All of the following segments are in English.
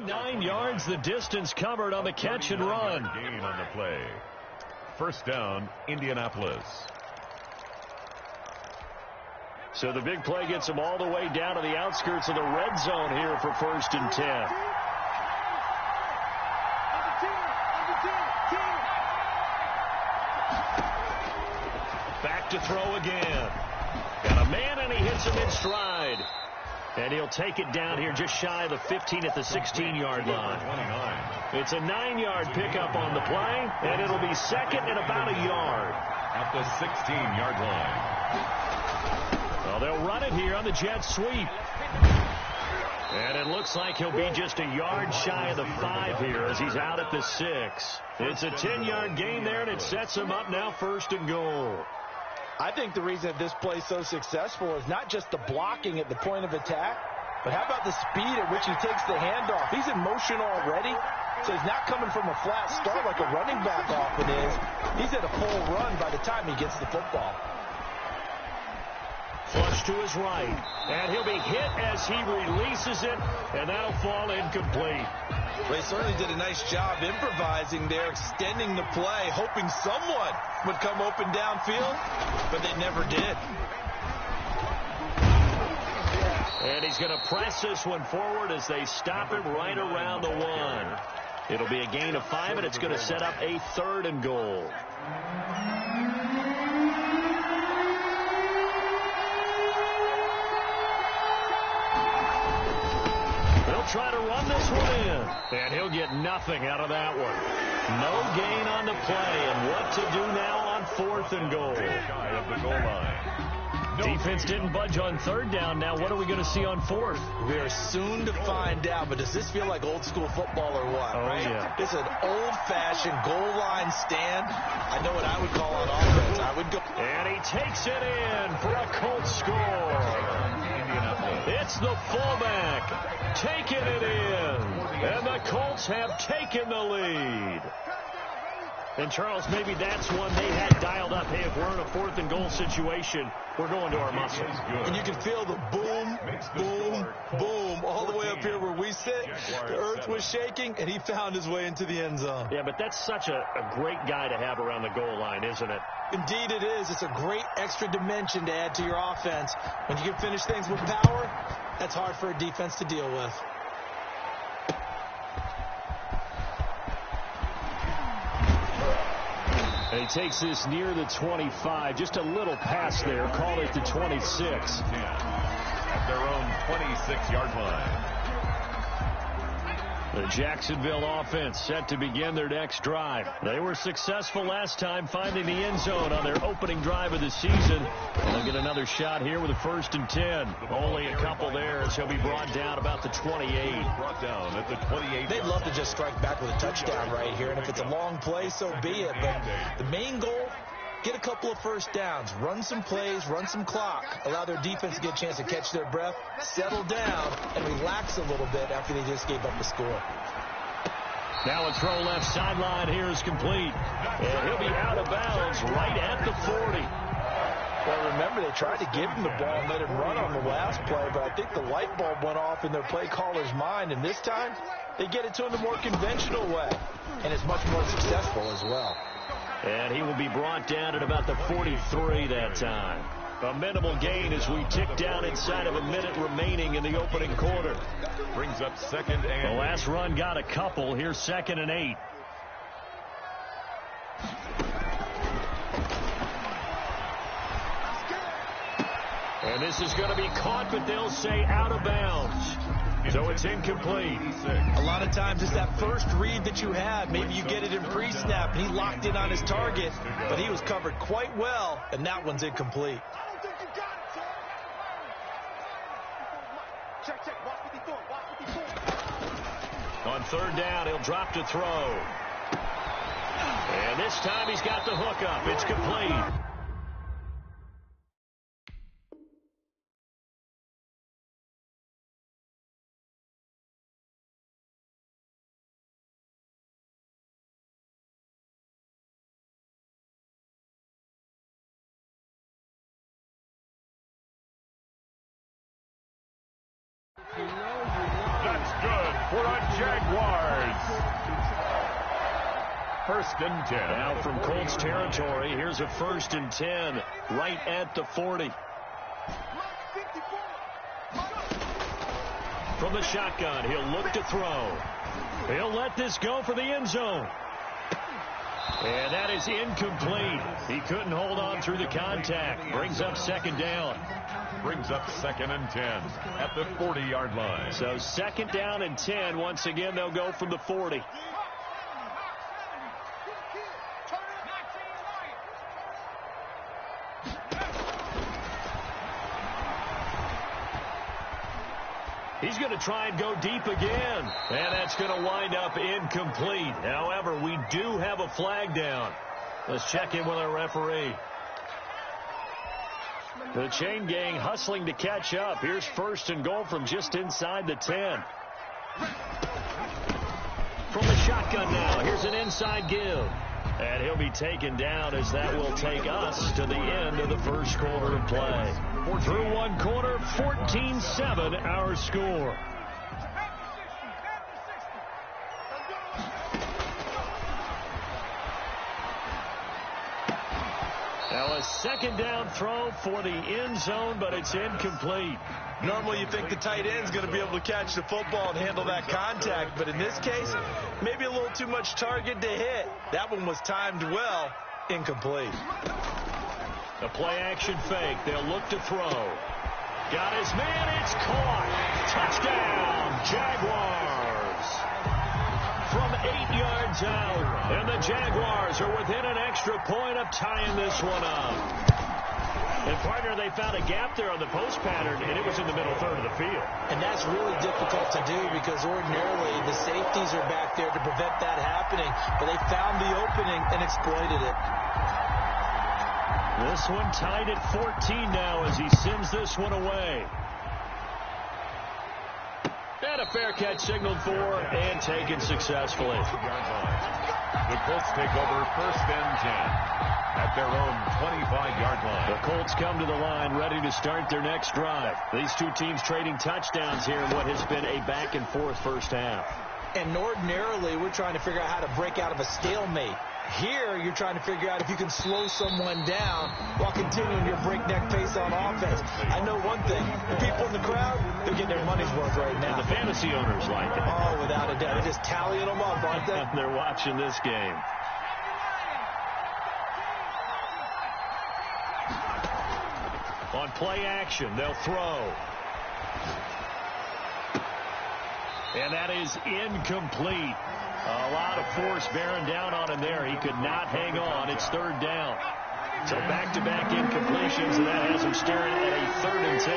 9 yards the distance covered on the catch and run. Gain on the play. First down, Indianapolis. So the big play gets them all the way down to the outskirts of the red zone here for 1st and 10. Back to throw again. Got a man, and he hits him in stride. And he'll take it down here just shy of the 15 at the 16-yard line. It's a 9-yard pickup on the play, and it'll be second and about a yard. At the 16-yard line. Well, they'll run it here on the jet sweep. And it looks like he'll be just a yard shy of the 5 here as he's out at the 6. It's a 10-yard gain there, and it sets him up now 1st and goal. I think the reason that this play is so successful is not just the blocking at the point of attack, but how about the speed at which he takes the handoff? He's in motion already, so he's not coming from a flat start like a running back often is. He's at a full run by the time he gets the football. Flush to his right, and he'll be hit as he releases it, and that'll fall incomplete. They certainly did a nice job improvising there, extending the play, hoping someone would come open downfield, but they never did. And he's going to press this one forward as they stop him right around the 1. It'll be a gain of 5, and it's going to set up a 3rd and goal. Try to run this one in, and he'll get nothing out of that one. No gain on the play, and what to do now on 4th and goal. Shy of the goal line. Defense didn't budge on 3rd down. Now what are we going to see on 4th? We are soon to find out, but does this feel like old school football or what? Oh, yeah. It's an old-fashioned goal line stand. I know what I would call on offense. I would go. And he takes it in for a Colts score. It's the fullback taking it in, and the Colts have taken the lead. And, Charles, maybe that's one they had dialed up. Hey, if we're in a 4th and goal situation, we're going to our muscles. And you can feel the boom, boom, boom, all the way up here where we sit. The earth was shaking, and he found his way into the end zone. Yeah, but that's such a great guy to have around the goal line, isn't it? Indeed it is. It's a great extra dimension to add to your offense. When you can finish things with power, that's hard for a defense to deal with. And he takes this near the 25. Just a little pass there. Call it the 26. At their own 26-yard line. The Jacksonville offense set to begin their next drive. They were successful last time finding the end zone on their opening drive of the season. And they'll get another shot here with a 1st and 10. Only a couple there as he'll be brought down about the 28. Brought down at the 28. They'd love to just strike back with a touchdown right here. And if it's a long play, so be it. But the main goal, get a couple of first downs, run some plays, run some clock, allow their defense to get a chance to catch their breath, settle down, and relax a little bit after they just gave up the score. Now a throw left sideline here is complete. And he'll be out of bounds right at the 40. Well, remember, they tried to give him the ball and let him run on the last play, but I think the light bulb went off in their play caller's mind, and this time they get it to him the more conventional way, and it's much more successful as well. And he will be brought down at about the 43 that time. A minimal gain as we tick down inside of a minute remaining in the opening quarter. Brings up 2nd and The last run got a couple. Here's 2nd and 8. And this is going to be caught, but they'll say out of bounds. So it's incomplete. A lot of times it's that first read that you have. Maybe you get it in pre-snap, and he locked in on his target, but he was covered quite well, and that one's incomplete. On 3rd down, he'll drop to throw. And this time he's got the hook up. It's complete. You know That's good for a Jaguars. First and 10. Now from Colts territory, here's a 1st and 10 right at the 40. From the shotgun, he'll look to throw. He'll let this go for the end zone. And that is incomplete. He couldn't hold on through the contact. Brings up 2nd down. Brings up 2nd and 10 at the 40-yard line. So 2nd down and 10. Once again, they'll go from the 40. He's going to try and go deep again. And that's going to wind up incomplete. However, we do have a flag down. Let's check in with our referee. The chain gang hustling to catch up. Here's 1st and goal from just inside the 10. From the shotgun now, here's an inside give. And he'll be taken down as that will take us to the end of the first quarter of play. Through one quarter, 14-7 our score. Now a 2nd down throw for the end zone, but it's incomplete. Normally you think the tight end's going to be able to catch the football and handle that contact, but in this case, maybe a little too much target to hit. That one was timed well. Incomplete. The play-action fake. They'll look to throw. Got his man. It's caught. Touchdown, Jaguars. From 8 yards out. And the Jaguars are within an extra point of tying this one up. And, partner, they found a gap there on the post pattern, and it was in the middle third of the field. And that's really difficult to do because ordinarily the safeties are back there to prevent that happening. But they found the opening and exploited it. This one tied at 14 now as he sends this one away. And a fair catch signaled for and taken successfully. The Colts take over 1st and 10 at their own 25-yard line. The Colts come to the line ready to start their next drive. These two teams trading touchdowns here in what has been a back-and-forth first half. And ordinarily, we're trying to figure out how to break out of a stalemate. Here, you're trying to figure out if you can slow someone down while continuing your breakneck pace on offense. I know one thing. The people in the crowd, they're getting their money's worth right now. And the fantasy owners like it. Oh, without a doubt. They're just tallying them up, aren't they? They're watching this game. On play action, they'll throw. And that is incomplete. A lot of force bearing down on him there. He could not hang on. It's 3rd down. So back-to-back incompletions, and that has him staring at a 3rd and 10.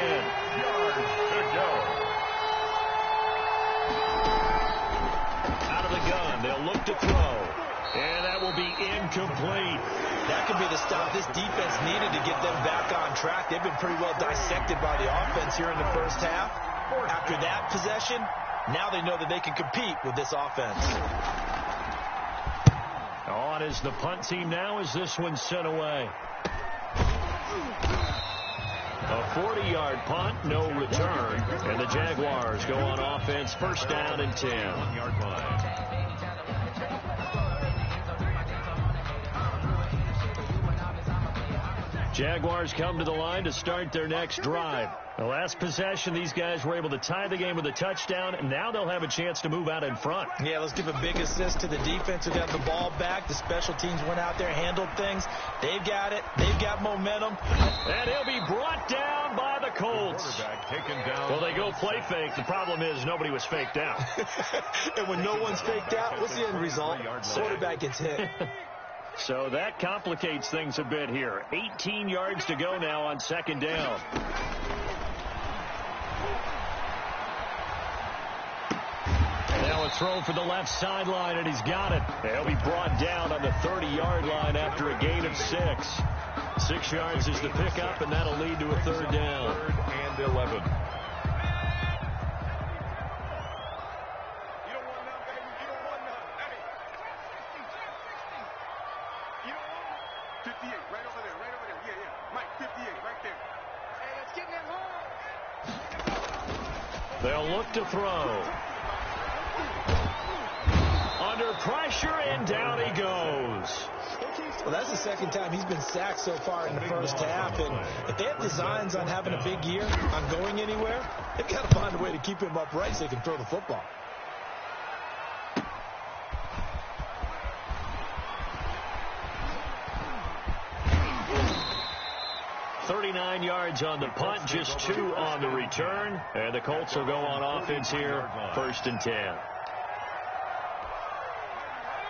Yards to go. Out of the gun, they'll look to throw. And that will be incomplete. That could be the stop this defense needed to get them back on track. They've been pretty well dissected by the offense here in the first half. After that possession, now they know that they can compete with this offense. On is the punt team now as this one's sent away. A 40-yard punt, no return. And the Jaguars go on offense, 1st down and 10. 1-yard line. Jaguars come to the line to start their next drive. The last possession, these guys were able to tie the game with a touchdown, and now they'll have a chance to move out in front. Yeah, let's give a big assist to the defense who got the ball back. The special teams went out there, handled things. They've got it. They've got momentum. And he'll be brought down by the Colts. Quarterback taken down. Well, they go play fake. The problem is nobody was faked out. And when no one's faked out, what's the end result? Quarterback gets hit. So that complicates things a bit here. 18 yards to go now on 2nd down. Now a throw for the left sideline, and he's got it. He'll be brought down on the 30-yard line after a gain of 6. 6 yards is the pickup, and that'll lead to a 3rd down. 3rd and 11. They'll look to throw. Under pressure, and down he goes. Well, that's the second time he's been sacked so far in the first half. And if they have designs on having a big year, on going anywhere, they've got to find a way to keep him upright so they can throw the football. 39 yards on the punt, just 2 on the return. And the Colts will go on offense here, 1st and 10.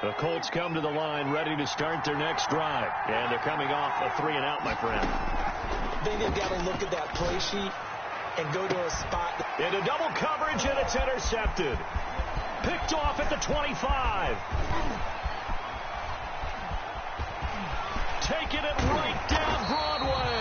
The Colts come to the line ready to start their next drive. And they're coming off a 3-and-out, my friend. I think they've got to look at that play sheet and go to a spot. Into double coverage, and it's intercepted. Picked off at the 25. Taking it right down Broadway.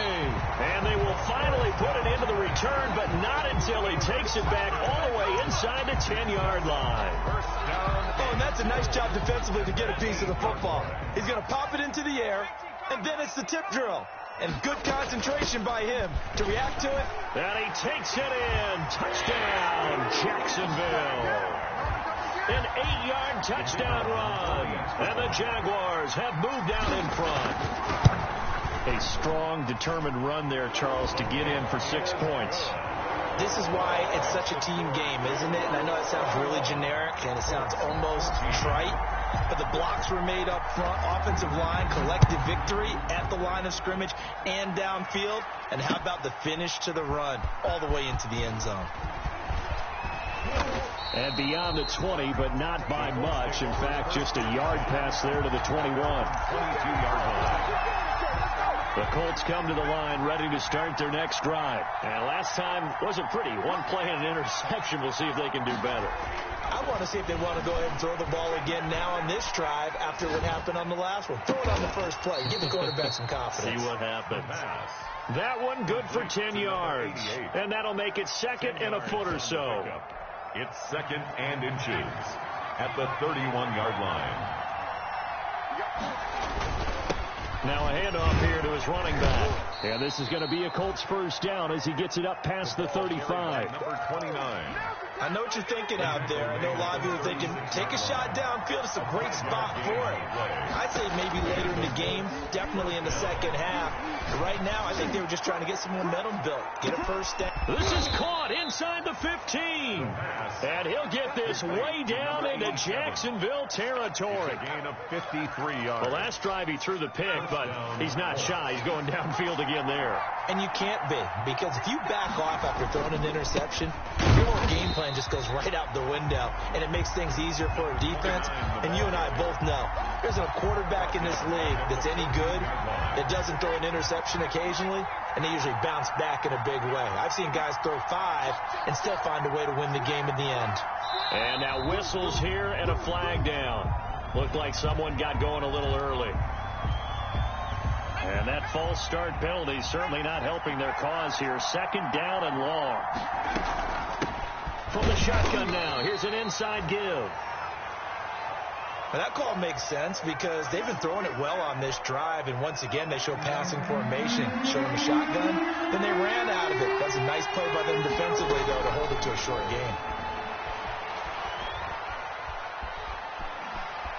And they will finally put it into the return, but not until he takes it back all the way inside the 10-yard line. Oh, and that's a nice job defensively to get a piece of the football. He's going to pop it into the air, and then it's the tip drill. And good concentration by him to react to it. And he takes it in. Touchdown, Jacksonville. An 8-yard touchdown run. And the Jaguars have moved out in front. A strong, determined run there, Charles, to get in for 6 points. This is why it's such a team game, isn't it? And I know it sounds really generic, and it sounds almost trite. But the blocks were made up front, offensive line, collective victory at the line of scrimmage and downfield. And how about the finish to the run all the way into the end zone? And beyond the 20, but not by much. In fact, just a yard pass there to the 21. 22-yard line. The Colts come to the line ready to start their next drive. And last time wasn't pretty. One play and an interception. We'll see if they can do better. I want to see if they want to go ahead and throw the ball again now on this drive after what happened on the last one. Throw it on the first play. Give the quarterback some confidence. See what happens. That one good for 10 yards. And that'll make it 2nd and a foot or so. It's 2nd and inches at the 31-yard line. Now a handoff here to his running back. And this is going to be a Colts first down as he gets it up past the 35. Number 29. I know what you're thinking out there. I know a lot of you are thinking, take a shot downfield. It's a great spot for it. I'd say maybe later in the game, definitely in the second half. But right now, I think they were just trying to get some momentum built. Get a first down. This is caught inside the 15. And he'll get this way down into Jacksonville territory. A gain of 53 yards. The last drive he threw the pick, but he's not shy. He's going downfield again there. And you can't be, because if you back off after throwing an interception, your whole game plan just goes right out the window, and it makes things easier for a defense. And you and I both know there's a quarterback in this league that's any good that doesn't throw an interception occasionally, and they usually bounce back in a big way. I've seen guys throw 5 and still find a way to win the game in the end. And now whistles here and a flag down. Looked like someone got going a little early. And that false start penalty certainly not helping their cause here. 2nd down and long. From the shotgun now, here's an inside give. Now that call makes sense because they've been throwing it well on this drive, and once again they show passing formation. Showed them a shotgun, then they ran out of it. That's a nice play by them defensively, though, to hold it to a short gain.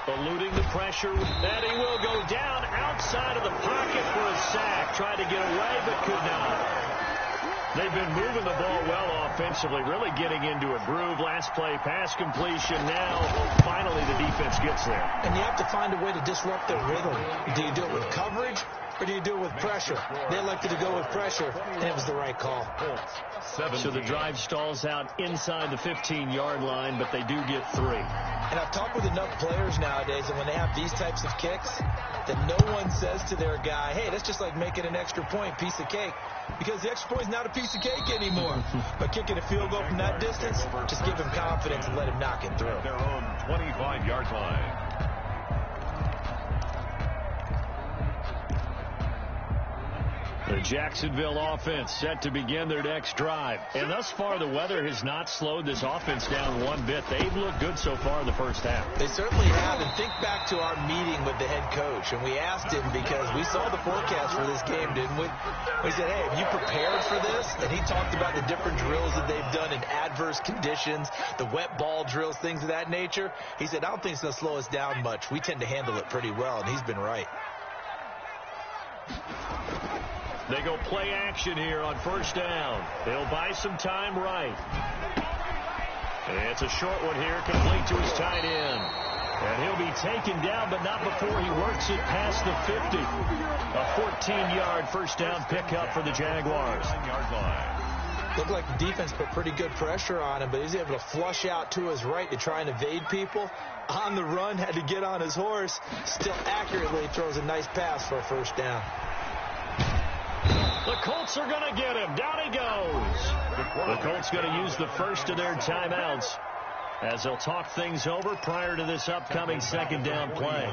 Eluding the pressure, that he will go down outside of the pocket for a sack. Tried to get away, but could not. They've been moving the ball well offensively, really getting into a groove. Last play, pass completion. Now, finally, the defense gets there. And you have to find a way to disrupt their rhythm. Do you do it with coverage, or do you do it with pressure? They elected to go with pressure, and it was the right call. So the drive stalls out inside the 15-yard line, but they do get 3. And I've talked with enough players nowadays, and when they have these types of kicks, that no one says to their guy, hey, that's just like making an extra point, piece of cake. Because the extra point is not a piece of cake anymore. But kicking a field goal from that distance, just give him confidence and let him knock it through. Their own 25-yard line. The Jacksonville offense set to begin their next drive. And thus far, the weather has not slowed this offense down one bit. They've looked good so far in the first half. They certainly have. And think back to our meeting with the head coach. And we asked him, because we saw the forecast for this game, didn't we? We said, hey, have you prepared for this? And he talked about the different drills that they've done in adverse conditions, the wet ball drills, things of that nature. He said, I don't think it's going to slow us down much. We tend to handle it pretty well, and he's been right. They go play action here on first down. They'll buy some time right. It's a short one here, complete to his tight end. And he'll be taken down, but not before he works it past the 50. A 14-yard first down pickup for the Jaguars. Looked like the defense put pretty good pressure on him, but he's able to flush out to his right to try and evade people. On the run, had to get on his horse. Still accurately throws a nice pass for a first down. The Colts are going to get him. Down he goes. The Colts going to use the first of their timeouts as they'll talk things over prior to this upcoming second down play.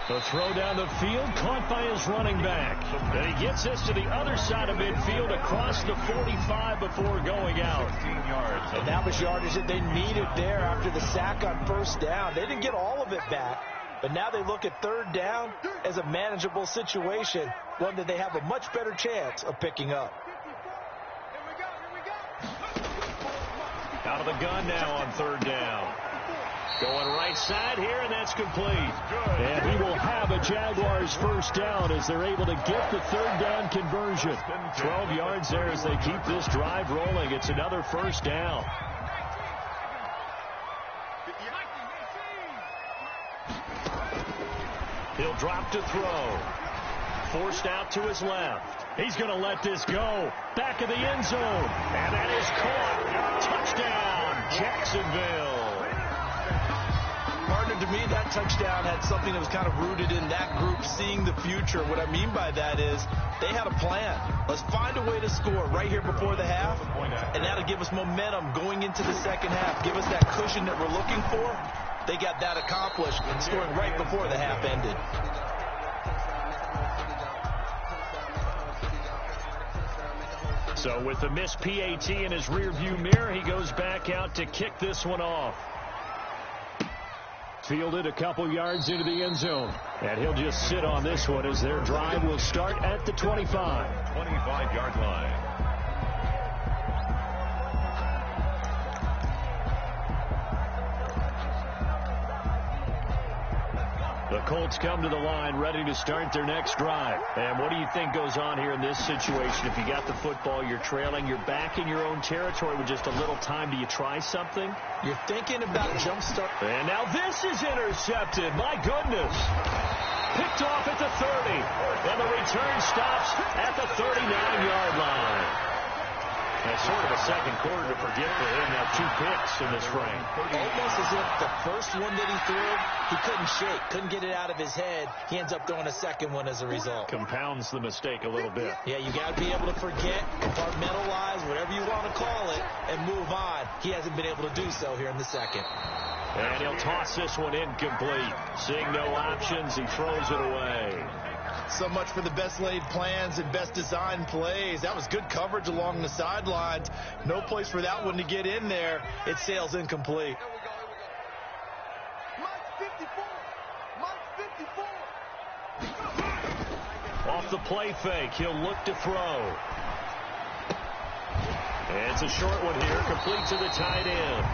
The throw down the field, caught by his running back. And he gets this to the other side of midfield across the 45 before going out. And that was yardage that they needed there after the sack on first down. They didn't get all of it back, but now they look at third down as a manageable situation, one that they have a much better chance of picking up. Out of the gun now on third down. Going right side here, and that's complete. And he will have a Jaguars first down as they're able to get the third down conversion. 12 yards there as they keep this drive rolling. It's another first down. He'll drop to throw. Forced out to his left. He's going to let this go. Back of the end zone. And that is caught. Touchdown, Jacksonville. Partner, to me, that touchdown had something that was kind of rooted in that group seeing the future. What I mean by that is they had a plan. Let's find a way to score right here before the half, and that'll give us momentum going into the second half, give us that cushion that we're looking for. They got that accomplished and scoring right before the half ended. So with the missed PAT in his rearview mirror, he goes back out to kick this one off. Fielded a couple yards into the end zone. And he'll just sit on this one as their drive will start at the 25. 25-yard line. The Colts come to the line ready to start their next drive. And what do you think goes on here in this situation? If you got the football, you're trailing, you're back in your own territory with just a little time. Do you try something? You're thinking about jump start. And now this is intercepted. My goodness. Picked off at the 30. And the return stops at the 39-yard line. That's sort of a second quarter to forget for him. Now 2 picks in this frame. Almost as if the first one that he threw, he couldn't shake, couldn't get it out of his head. He ends up throwing a second one as a result. Compounds the mistake a little bit. Yeah, you got to be able to forget, compartmentalize, whatever you want to call it, and move on. He hasn't been able to do so here in the second. And he'll toss this one incomplete. Seeing no options, he throws it away. So much for the best laid plans and best designed plays. That was good coverage along the sidelines. No place for that one to get in there. It sails incomplete. Off the play fake, he'll look to throw. And it's a short one here, complete to the tight end.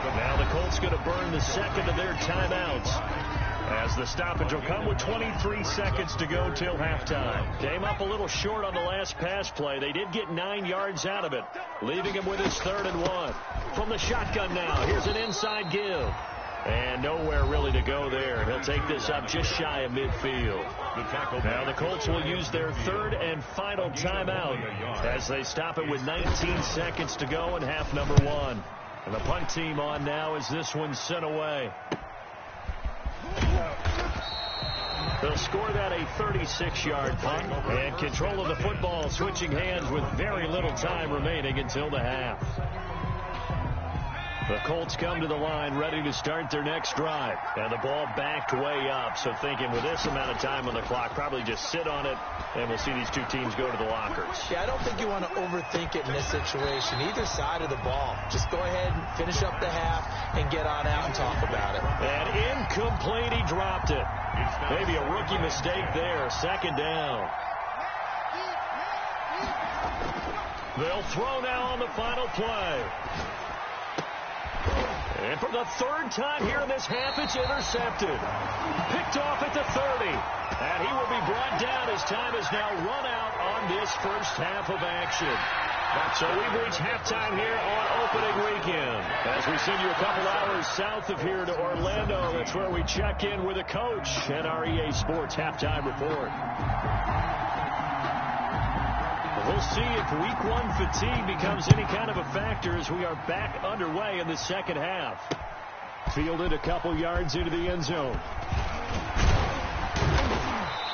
But now the Colts going to burn the second of their timeouts, as the stoppage will come with 23 seconds to go till halftime. Came up a little short on the last pass play. They did get 9 yards out of it, leaving him with his 3rd and 1. From the shotgun now, here's an inside give. And nowhere really to go there. He'll take this up just shy of midfield. Now the Colts will use their 3rd and final timeout as they stop it with 19 seconds to go in half number 1. And the punt team on now as this one's sent away. They'll score that a 36-yard punt. And control of the football switching hands with very little time remaining until the half. The Colts come to the line ready to start their next drive. And the ball backed way up. So thinking with this amount of time on the clock, probably just sit on it, and we'll see these two teams go to the lockers. Yeah, I don't think you want to overthink it in this situation. Either side of the ball. Just go ahead and finish up the half and get on out and talk about it. And incomplete, he dropped it. Maybe a rookie mistake there. Second down. They'll throw now on the final play. And for the third time here in this half, it's intercepted. Picked off at the 30. And he will be brought down. His time is now run out on this first half of action. So we've reached halftime here on opening weekend. As we send you a couple hours south of here to Orlando, that's where we check in with a coach at our EA Sports Halftime Report. We'll see if week one fatigue becomes any kind of a factor as we are back underway in the second half. Fielded a couple yards into the end zone.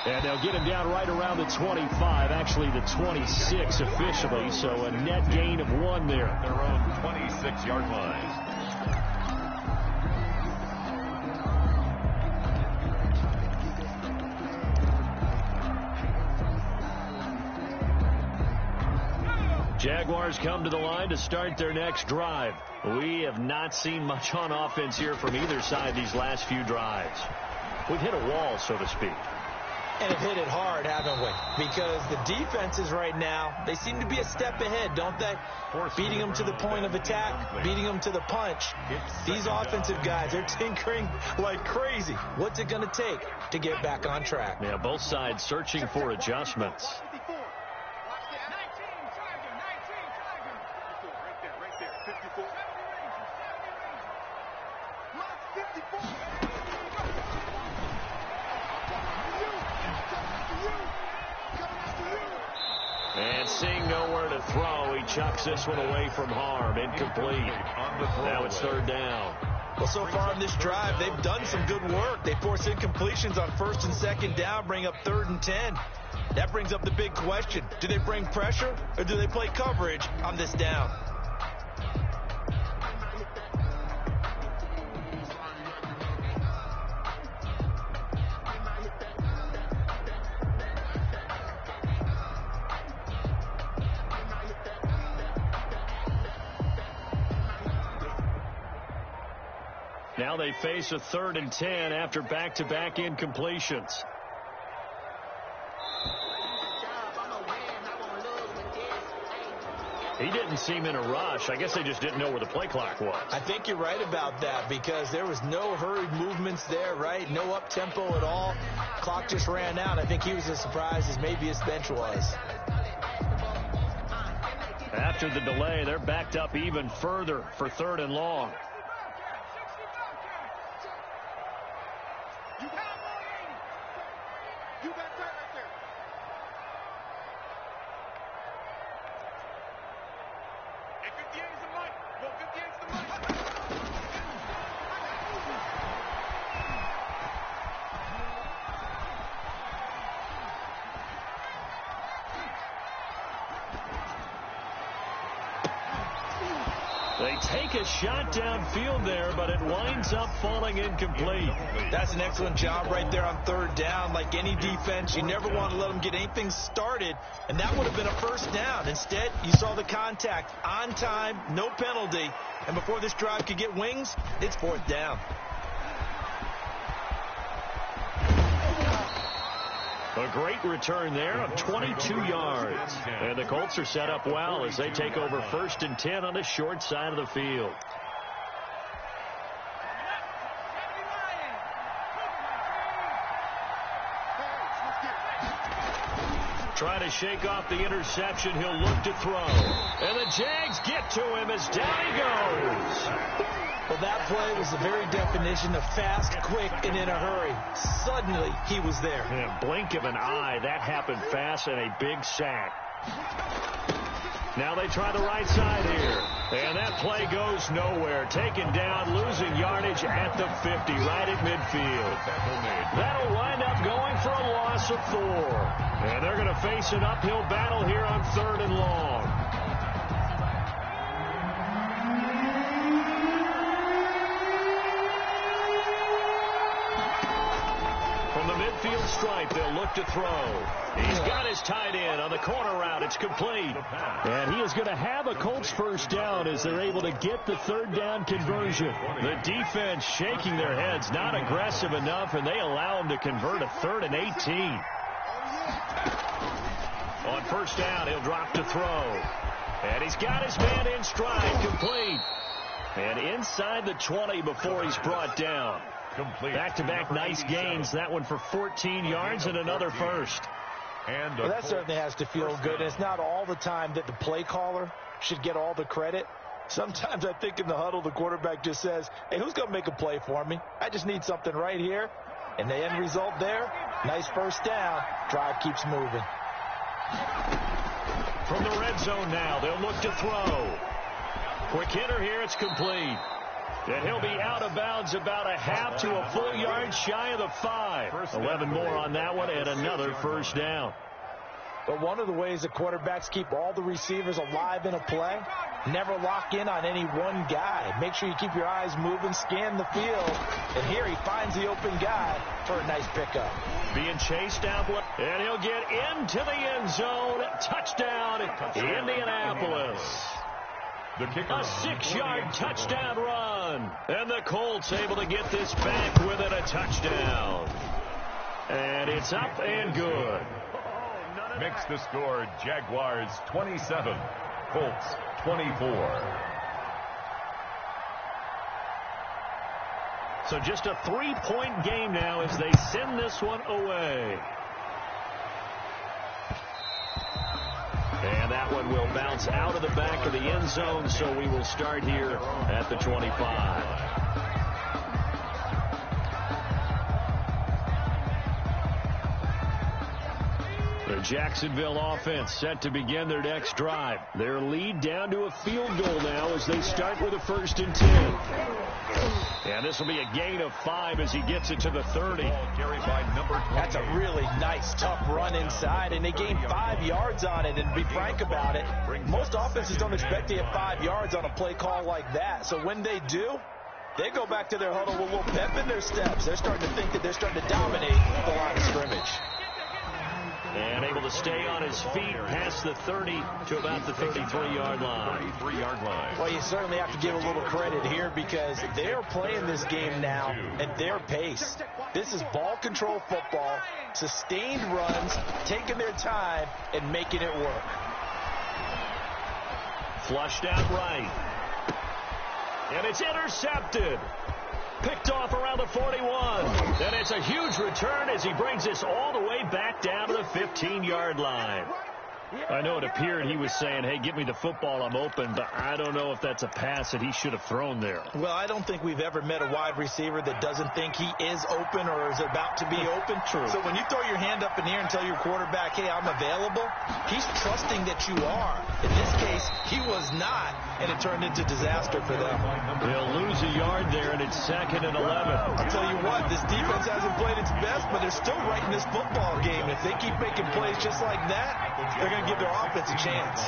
And they'll get him down right around the 25, actually the 26 officially, so a net gain of 1 there. Their own 26-yard line. Jaguars come to the line to start their next drive. We have not seen much on offense here from either side these last few drives. We've hit a wall, so to speak. And have hit it hard, haven't we? Because the defenses right now, they seem to be a step ahead, don't they? Beating them to the point of attack, beating them to the punch. These offensive guys, they're tinkering like crazy. What's it going to take to get back on track? Yeah, both sides searching for adjustments. And seeing nowhere to throw, he chucks this one away from harm. Incomplete. Now it's third down. Well, so far on this drive, they've done some good work. They force incompletions on first and second down, bring up 3rd and 10. That brings up the big question. Do they bring pressure or do they play coverage on this down? Now they face a 3rd and 10 after back-to-back incompletions. He didn't seem in a rush. I guess they just didn't know where the play clock was. I think you're right about that because there was no hurried movements there, right? No up-tempo at all. Clock just ran out. I think he was as surprised as maybe his bench was. After the delay, they're backed up even further for 3rd and long. They take a shot downfield there, but it winds up falling incomplete. That's an excellent job right there on 3rd down. Like any defense, you never want to let them get anything started, and that would have been a first down. Instead, you saw the contact on time, no penalty, and before this drive could get wings, it's 4th down. A great return there of 22 yards. And the Colts are set up well as they take over 1st and 10 on the short side of the field. Trying to shake off the interception. He'll look to throw. And the Jags get to him as down he goes. Well, that play was the very definition of fast, quick, and in a hurry. Suddenly, he was there. In a blink of an eye, that happened fast and a big sack. Now they try the right side here. And that play goes nowhere. Taken down, losing yardage at the 50, right at midfield. That'll wind up going for a loss of 4. And they're going to face an uphill battle here on 3rd and long. From the midfield stripe, they'll look to throw. He's got his tight end on the corner route. It's complete. And he is going to have a Colts first down as they're able to get the 3rd down conversion. The defense shaking their heads, not aggressive enough, and they allow him to convert a 3rd and 18. On first down, he'll drop to throw. And he's got his man in stride, complete. And inside the 20 before he's brought down. Back-to-back nice gains. That one for 14 yards and another first. Well, that certainly has to feel good. It's not all the time that the play caller should get all the credit. Sometimes I think in the huddle, the quarterback just says, hey, who's going to make a play for me? I just need something right here. And the end result there, nice first down. Drive keeps moving. From the red zone now, they'll look to throw. Quick hitter here, it's complete. And he'll be out of bounds about a half to a full yard shy of the 5. 11 more on that one and another first down. But one of the ways the quarterbacks keep all the receivers alive in a play, never lock in on any one guy. Make sure you keep your eyes moving, scan the field. And here he finds the open guy for a nice pickup. Being chased down, and he'll get into the end zone. Touchdown, Indianapolis. A 6-yard touchdown run. And the Colts able to get this back within a touchdown. And it's up and good. Makes the score Jaguars 27, Colts 24. So just a 3-point game now as they send this one away. And that one will bounce out of the back of the end zone, so we will start here at the 25. The Jacksonville offense set to begin their next drive. Their lead down to a field goal now as they start with a 1st and 10. And this will be a gain of 5 as he gets it to the 30. That's a really nice, tough run inside, and they gain 5 yards on it. And to be frank about it, most offenses don't expect to get 5 yards on a play call like that. So when they do, they go back to their huddle with a little pep in their steps. They're starting to think that they're starting to dominate the line of scrimmage. And able to stay on his feet past the 30 to about the 33-yard line. Well, you certainly have to give a little credit here because they're playing this game now at their pace. This is ball control football, sustained runs, taking their time, and making it work. Flushed out right. And it's intercepted. Picked off around the 41. And it's a huge return as he brings this all the way back down to the 15-yard line. I know it appeared he was saying, hey, give me the football, I'm open, but I don't know if that's a pass that he should have thrown there. Well, I don't think we've ever met a wide receiver that doesn't think he is open or is about to be open. True. So when you throw your hand up in the air and tell your quarterback, hey, I'm available, he's trusting that you are. In this case, he was not, and it turned into disaster for them. They'll lose a yard there, and it's 2nd and 11. I'll tell you what, this defense hasn't played its best, but they're still right in this football game. If they keep making plays just like that, they're going to give their offense a chance.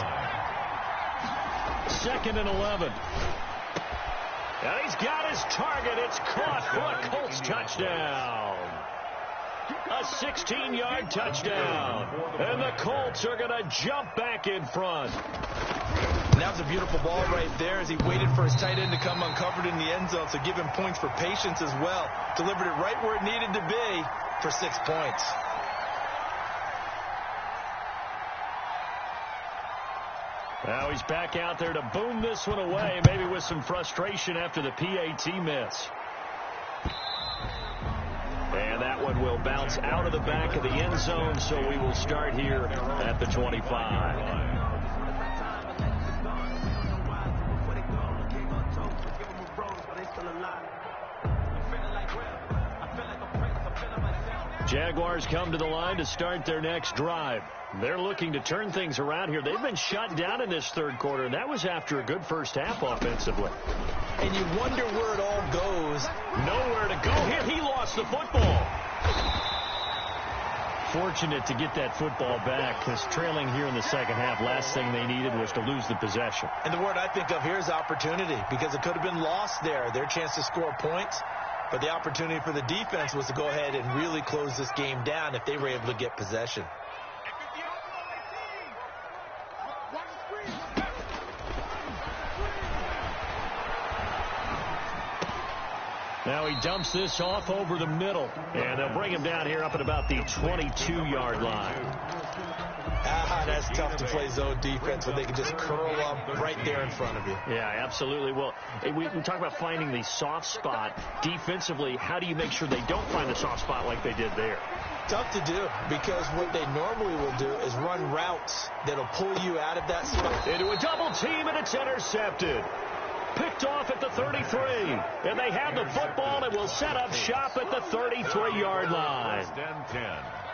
2nd and 11. And he's got his target. It's caught for a Colts touchdown. A 16-yard touchdown. And the Colts are going to jump back in front. And that was a beautiful ball right there as he waited for his tight end to come uncovered in the end zone, so give him points for patience as well. Delivered it right where it needed to be for 6 points. Now he's back out there to boom this one away, maybe with some frustration after the PAT miss. And that one will bounce out of the back of the end zone, so we will start here at the 25. Jaguars come to the line to start their next drive. They're looking to turn things around here. They've been shut down in this third quarter, and that was after a good first half offensively. And you wonder where it all goes. Nowhere to go here. He lost the football. Fortunate to get that football back, because trailing here in the second half, last thing they needed was to lose the possession. And the word I think of here is opportunity, because it could have been lost there, their chance to score points. But the opportunity for the defense was to go ahead and really close this game down if they were able to get possession. Now he dumps this off over the middle, and they'll bring him down here up at about the 22-yard line. That's tough to play zone defense when they can just curl up right there in front of you. Yeah, absolutely. Well, we talk about finding the soft spot. Defensively, how do you make sure they don't find the soft spot like they did there? Tough to do, because what they normally will do is run routes that'll pull you out of that spot. Into a double team, and it's intercepted. Picked off at the 33, and they have the football and will set up shop at the 33-yard line.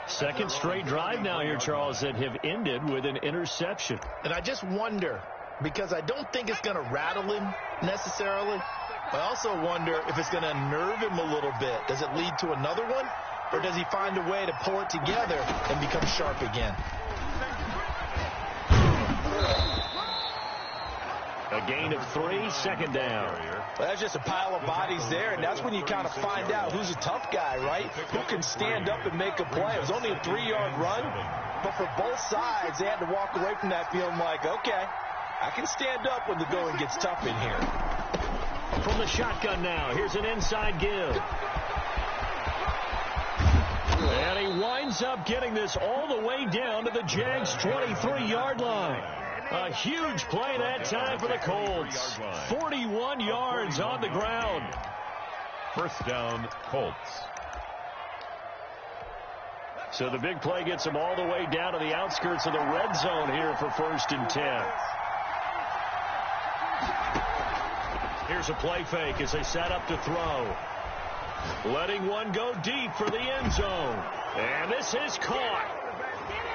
Second straight drive now here, Charles, that have ended with an interception. And I just wonder, because I don't think it's going to rattle him necessarily, but I also wonder if it's going to nerve him a little bit. Does it lead to another one, or does he find a way to pull it together and become sharp again? A gain of 3, second down. Well, that's just a pile of bodies there, and that's when you kind of find out who's a tough guy, right? Who can stand up and make a play. It was only a 3-yard run, but for both sides, they had to walk away from that feeling like, okay, I can stand up when the going gets tough in here. From the shotgun now, here's an inside give. And he winds up getting this all the way down to the Jags' 23-yard line. A huge play that time for the Colts. 41 yards on the ground. First down, Colts. So the big play gets them all the way down to the outskirts of the red zone here for 1st and 10. Here's a play fake as they set up to throw. Letting one go deep for the end zone. And this is caught.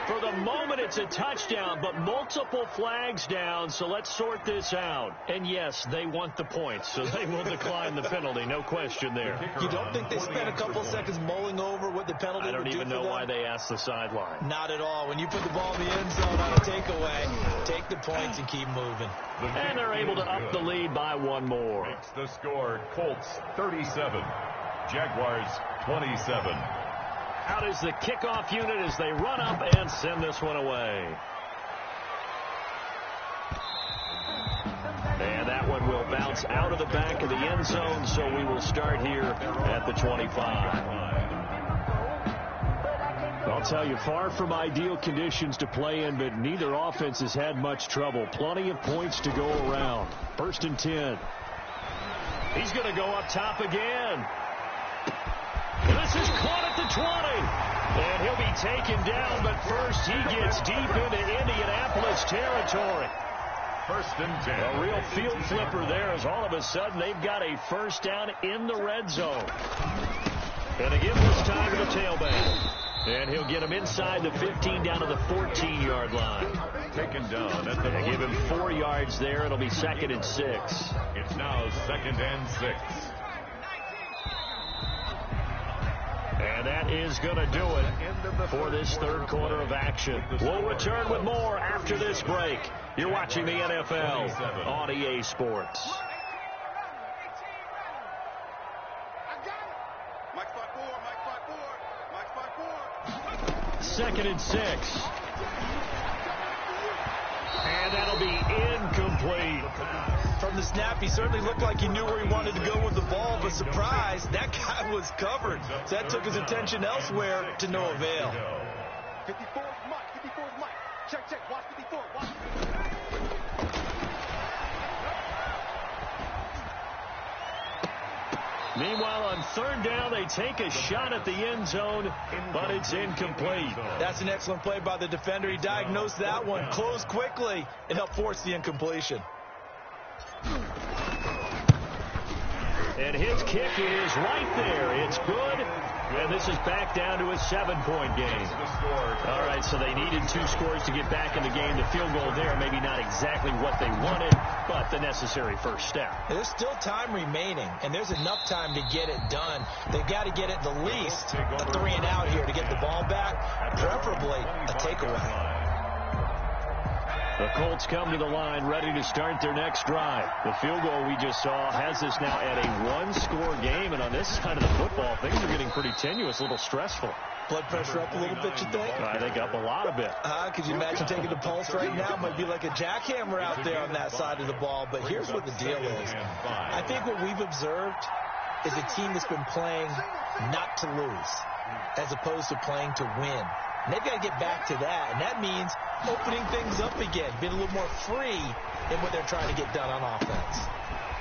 For the moment, it's a touchdown, but multiple flags down, so let's sort this out. And, yes, they want the points, so they will decline the penalty, no question there. You don't think they spent a couple seconds mulling over what the penalty would do for them? I don't even know why they asked the sideline. Not at all. When you put the ball in the end zone on a takeaway, take the points and keep moving. And they're able to up the lead by one more. Makes the score Colts 37, Jaguars 27. Out is the kickoff unit as they run up and send this one away. And that one will bounce out of the back of the end zone, so we will start here at the 25. I'll tell you, far from ideal conditions to play in, but neither offense has had much trouble. Plenty of points to go around. 1st and 10. He's going to go up top again. And this is caught at the 20. And he'll be taken down, but first he gets deep into Indianapolis territory. 1st and 10. A real field flipper there, as all of a sudden they've got a first down in the red zone. And again this time to the tailback. And he'll get him inside the 15 down to the 14-yard line. Taken down at the They give him 4 yards there. It'll be 2nd and 6. It's now 2nd and 6. And that is going to do it for this third quarter of action. We'll return with more after this break. You're watching the NFL on EA Sports. Second and 6. And that'll be incomplete. From the snap, he certainly looked like he knew where he wanted to go with the ball, but surprise, that guy was covered. So that took his attention elsewhere to no avail. 54 is Mike. 54 is Mike. Check. Watch 54. Watch. Meanwhile, on 3rd down, they take a shot at the end zone, but it's incomplete. That's an excellent play by the defender. He diagnosed that one, closed quickly, and helped force the incompletion. And his kick is right there. It's good, And this is back down to a 7-point game. All right, so they needed 2 scores to get back in the game. The field goal there, maybe not exactly what they wanted, but the necessary first step. There's still time remaining, and there's enough time to get it done. They've got to get it the least a 3-and-out here to get the ball back, preferably a takeaway. The Colts come to the line ready to start their next drive. The field goal we just saw has us now at a 1-score game, and on this side of the football, things are getting pretty tenuous, a little stressful. Blood pressure up a little bit, you think? I think up a lot of it. Could you imagine taking the pulse right now? Might be like a jackhammer out there on that side of the ball, but here's what the deal is. I think what we've observed is a team that's been playing not to lose as opposed to playing to win. And they've got to get back to that, and that means opening things up again, being a little more free in what they're trying to get done on offense.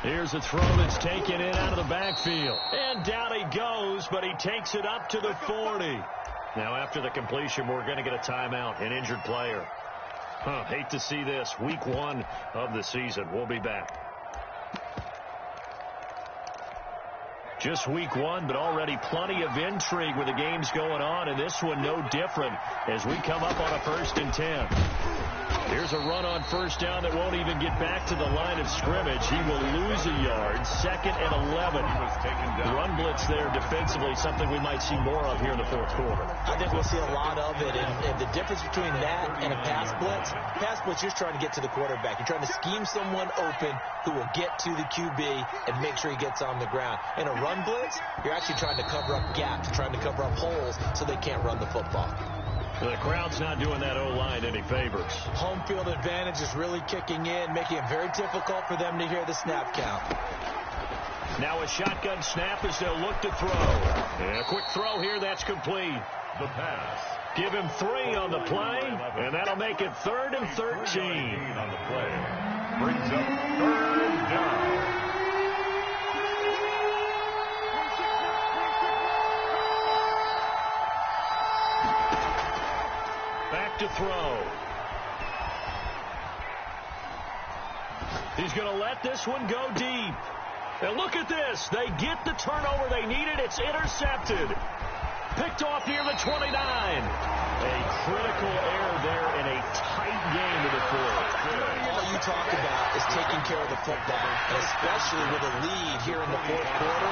Here's a throw that's taken in out of the backfield. And down he goes, but he takes it up to the 40. Now after the completion, we're going to get a timeout, an injured player. Hate to see this. Week 1 of the season. We'll be back. Just week 1, but already plenty of intrigue with the games going on, and this one no different as we come up on a 1st and 10. Here's a run on 1st down that won't even get back to the line of scrimmage. He will lose a yard. 2nd and 11. Run blitz there defensively, something we might see more of here in the 4th quarter. I think we'll see a lot of it, and the difference between that and a pass blitz, you're just trying to get to the quarterback. You're trying to scheme someone open who will get to the QB and make sure he gets on the ground. In a run blitz, you're actually trying to cover up gaps, trying to cover up holes so they can't run the football. The crowd's not doing that O-line any favors. Home field advantage is really kicking in, making it very difficult for them to hear the snap count. Now a shotgun snap as they'll look to throw. And a quick throw here, that's complete. The pass. Give him 3 on the play, and that'll make it 3rd and 13. On the play. Brings up 3rd down. To throw. He's going to let this one go deep. And look at this. They get the turnover they needed. It's intercepted. Picked off near the 29. A critical error there in a tight game to the 4th. What you talk about is taking care of the football, and especially with a lead here in the 4th quarter.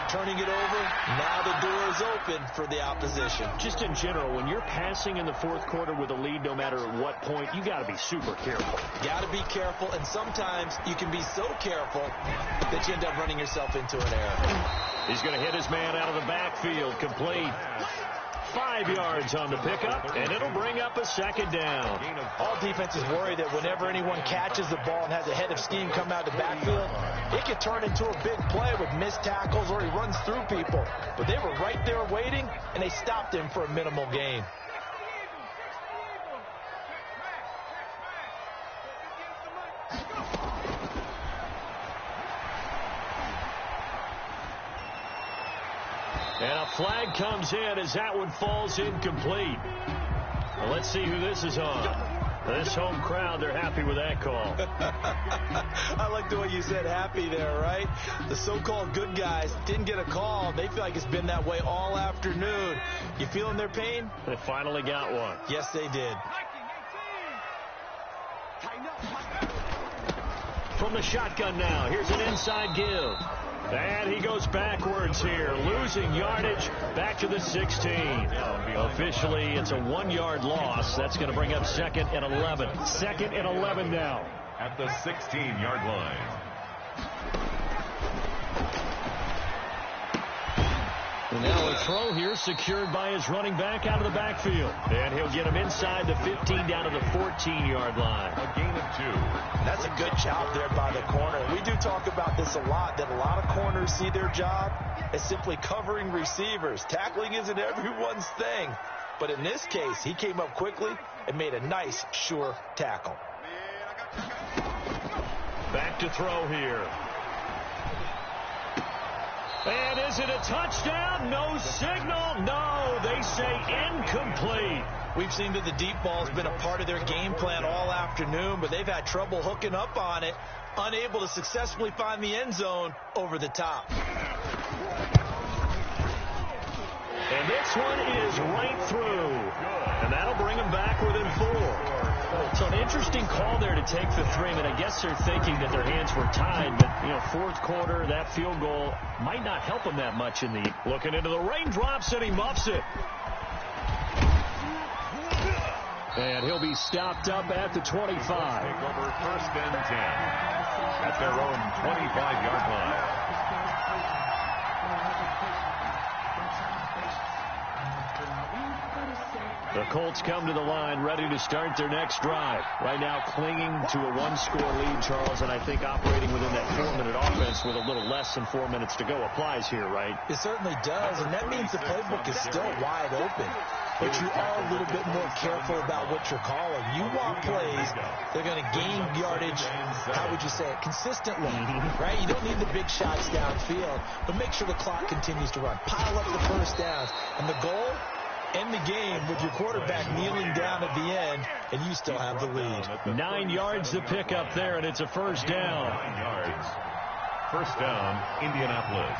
Turning it over, now the door is open for the opposition. Just in general, when you're passing in the 4th quarter with a lead, no matter at what point, you got to be super careful. Got to be careful, and sometimes you can be so careful that you end up running yourself into an error. He's going to hit his man out of the backfield, complete. 5 yards on the pickup, and it'll bring up a 2nd down. All defenses worry that whenever anyone catches the ball and has a head of steam come out of the backfield, it can turn into a big play with missed tackles or he runs through people. But they were right there waiting, and they stopped him for a minimal gain. And a flag comes in as that one falls incomplete. Well, let's see who this is on. This home crowd, they're happy with that call. I like the way you said happy there, right? The so-called good guys didn't get a call. They feel like it's been that way all afternoon. You feeling their pain? They finally got one. Yes, they did. From the shotgun now, here's an inside give. And he goes backwards here, losing yardage back to the 16. Officially, it's a 1-yard loss. That's going to bring up 2nd and 11. 2nd and 11 now. At the 16-yard line. And now a throw here secured by his running back out of the backfield. And he'll get him inside the 15 down to the 14-yard line. A gain of 2. That's a good job there by the corner. We do talk about this a lot, that a lot of corners see their job as simply covering receivers. Tackling isn't everyone's thing. But in this case, he came up quickly and made a nice, sure tackle. Back to throw here. And is it a touchdown? No signal. No, they say incomplete. We've seen that the deep ball has been a part of their game plan all afternoon, but they've had trouble hooking up on it, unable to successfully find the end zone over the top. And this one is right through. And that'll bring them back within 4. So an interesting call there to take the 3. I mean, I guess they're thinking that their hands were tied, but, you know, fourth quarter, that field goal might not help them that much in the... Looking into the raindrops, and he muffs it. And he'll be stopped up at the 25. Take over first and 10 at their own 25-yard line. The Colts come to the line ready to start their next drive. Right now clinging to a 1-score lead, Charles, and I think operating within that 4-minute offense with a little less than 4 minutes to go applies here, right? It certainly does, and that means the playbook is still wide open. But you are a little bit more careful about what you're calling. You want plays that are going to gain yardage, how would you say it, consistently, right? You don't need the big shots downfield, but make sure the clock continues to run. Pile up the first downs, and the goal, end the game with your quarterback kneeling down at the end, and you still have the lead. 9 yards to pick up there, and it's a first down. 9 yards. First down, Indianapolis.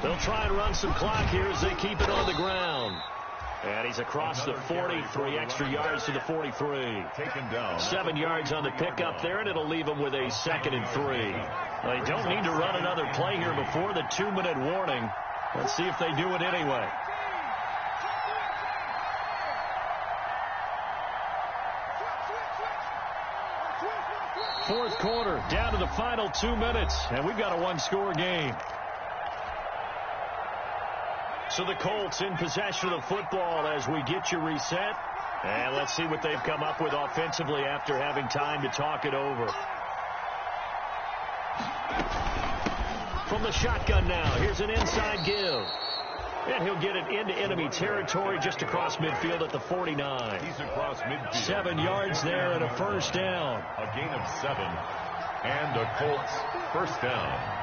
They'll try and run some clock here as they keep it on the ground. And he's across the 43 extra yards to the 43. Taken down. 7 yards on the pickup there, and it'll leave them with a 2nd and 3. They don't need to run another play here before the 2-minute warning. Let's see if they do it anyway. Fourth quarter, down to the final 2 minutes, and we've got a 1-score game. So the Colts in possession of the football as we get you reset. And let's see what they've come up with offensively after having time to talk it over. From the shotgun now, here's an inside give. And he'll get it into enemy territory just across midfield at the 49. He's across midfield. 7 yards there and a first down. A gain of 7. And a Colts first down.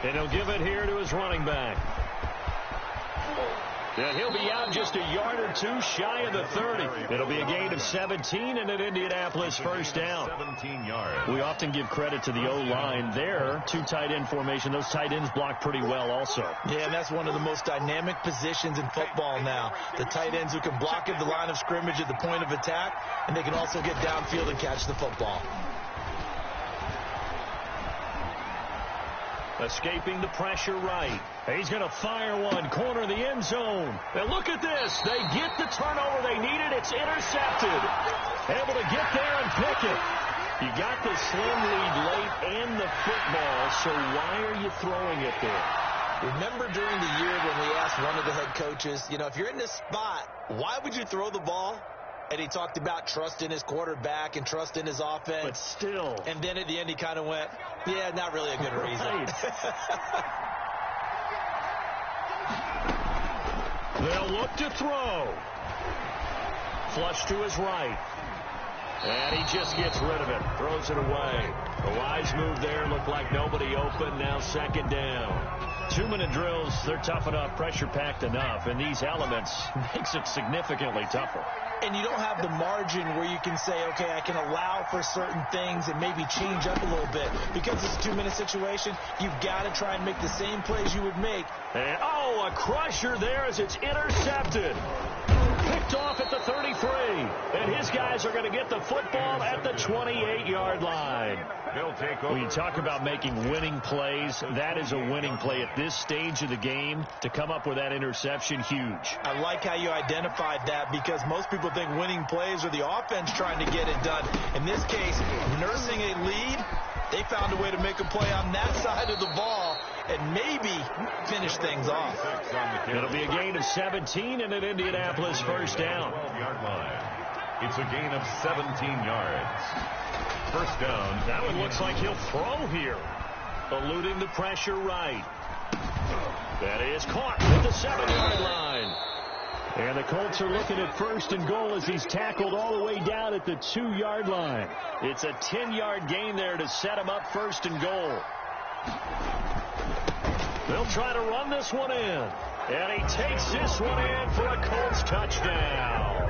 And he'll give it here to his running back. And he'll be out just a yard or two shy of the 30. It'll be a gain of 17 and an Indianapolis first down. 17 yards. We often give credit to the O-line there. 2 tight end formation. Those tight ends block pretty well also. Yeah, and that's one of the most dynamic positions in football now. The tight ends who can block at the line of scrimmage at the point of attack, and they can also get downfield and catch the football. Escaping the pressure right. He's going to fire one. Corner of the end zone. And look at this. They get the turnover they needed. It's intercepted. Able to get there and pick it. You got the slim lead late and the football, so why are you throwing it there? Remember during the year when we asked one of the head coaches, you know, if you're in this spot, why would you throw the ball? And he talked about trust in his quarterback and trust in his offense. But still. And then at the end he kind of went, yeah, not really a good reason. Right. They'll look to throw. Flush to his right. And he just gets rid of it. Throws it away. The wise move there. Looked like nobody open. Now 2nd down. 2-minute drills, they're tough enough, pressure-packed enough, and these elements makes it significantly tougher. And you don't have the margin where you can say, okay, I can allow for certain things and maybe change up a little bit. Because it's a 2-minute situation, you've got to try and make the same plays you would make. And, oh, a crusher there as it's intercepted. Picked off at the 33. And his guys are going to get the football at the 28-yard line. They'll take over. When you talk about making winning plays, that is a winning play at this stage of the game. To come up with that interception, huge. I like how you identified that because most people think winning plays are the offense trying to get it done. In this case, nursing a lead, they found a way to make a play on that side of the ball and maybe finish things off. It'll be a gain of 17 and an Indianapolis first down. 12-yard line. It's a gain of 17 yards. First down. That one looks like he'll throw here. Eluding the pressure right. That is caught at the 7-yard line. And the Colts are looking at 1st and goal as he's tackled all the way down at the 2-yard line. It's a 10-yard gain there to set him up 1st and goal. They'll try to run this one in. And he takes this one in for a Colts touchdown.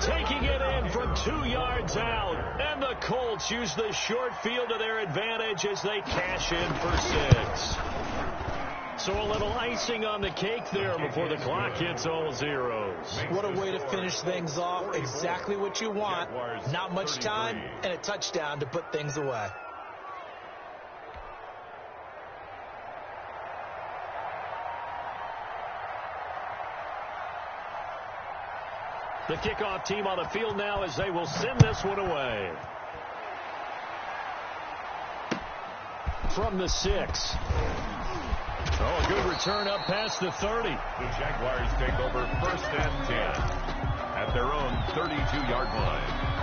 taking it in from 2 yards out. And the Colts use the short field to their advantage as they cash in for 6. So a little icing on the cake there before the clock hits all zeros. What a way to finish things off. Exactly what you want. Not much time and a touchdown to put things away. The kickoff team on the field now as they will send this one away. From the 6. Oh, a good return up past the 30. The Jaguars take over 1st and 10 at their own 32-yard line.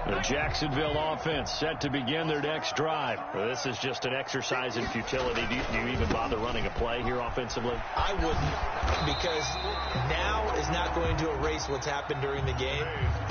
The Jacksonville offense set to begin their next drive. Well, this is just an exercise in futility. Do you even bother running a play here offensively? I wouldn't, because now is not going to erase what's happened during the game.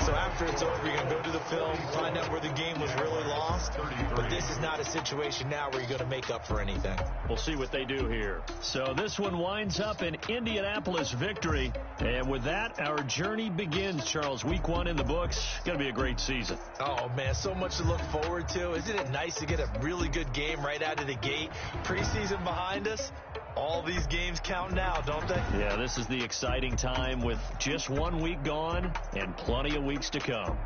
So after it's over, you're going to go to the film, find out where the game was really lost. But this is not a situation now where you're going to make up for anything. We'll see what they do here. So this one winds up an Indianapolis victory. And with that, our journey begins, Charles. Week 1 in the books. Going to be a great season. Oh, man, so much to look forward to. Isn't it nice to get a really good game right out of the gate? Preseason behind us. All these games count now, don't they? Yeah, this is the exciting time with just 1 week gone and plenty of weeks to come.